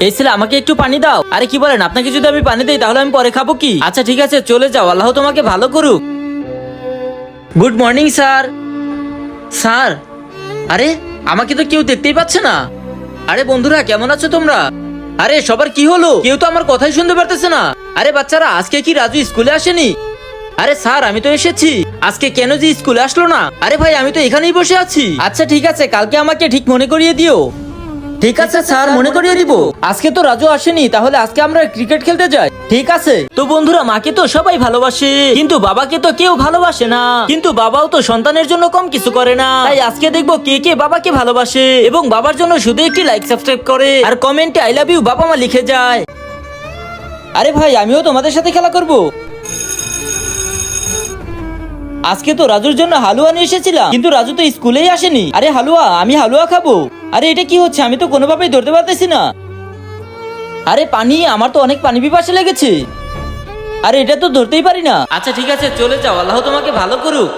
এই ছেলে আমাকে একটু পানি দাও। আরে কি বলেন, আপনাকে যদি আমি পানি দেই তাহলে আমি পরে খাবো কি? আচ্ছা ঠিক আছে চলে যাও, আল্লাহ তোমাকে ভালো করুক। Good morning sir. স্যার, আরে আমাকে তো কেউ দেখতেই পাচ্ছে না। আরে বন্ধুরা কেমন আছো তোমরা? আরে সবার কি হলো? কেউ তো আমার কথাই শুনতে পারতেছে না। আরে বাচ্চারা, আজকে কি রাজু স্কুলে আসেনি? আরে স্যার আমি তো এসেছি, আজকে কেন যে স্কুলে আসলো না? আরে ভাই আমি তো এখানেই বসে আছি। আচ্ছা ঠিক আছে, কালকে আমাকে ঠিক মনে করিয়ে দিও। ঠিক আছে স্যার, মনে করিয়ে দিব। আজকে তো রাজু আসেনি, তাহলে আজকে আমরা ক্রিকেট খেলতে যাই। ঠিক আছে। তো বন্ধুরা, মাকে তো সবাই ভালোবাসে, কিন্তু বাবাকে তো কেউ ভালোবাসে না। কিন্তু বাবাও তো সন্তানের জন্য কম কিছু করে না। তাই আজকে দেখবো কে কে বাবাকে ভালোবাসে এবং বাবার জন্য শুধু একটি লাইক সাবস্ক্রাইব করে আর কমেন্টে আই লাভ ইউ বাবা মা লিখে যায়। আরে ভাই আমিও তোমাদের সাথে খেলা করব। আজকে তো রাজুর জন্য হালুয়া নিয়ে এসেছিলাম, কিন্তু রাজু তো স্কুলেই আসেনি। আরে হালুয়া, আমি হালুয়া খাবো। আরে এটা কি হচ্ছে? আমি তো কোনোভাবেই ধরতে পারতেছি না। আরে পানি, আমার তো অনেক পানি পিপাসা লেগেছে। আরে এটা তো ধরতেই পারি না। আচ্ছা ঠিক আছে চলে যাও, আল্লাহ তোমাকে ভালো করুক।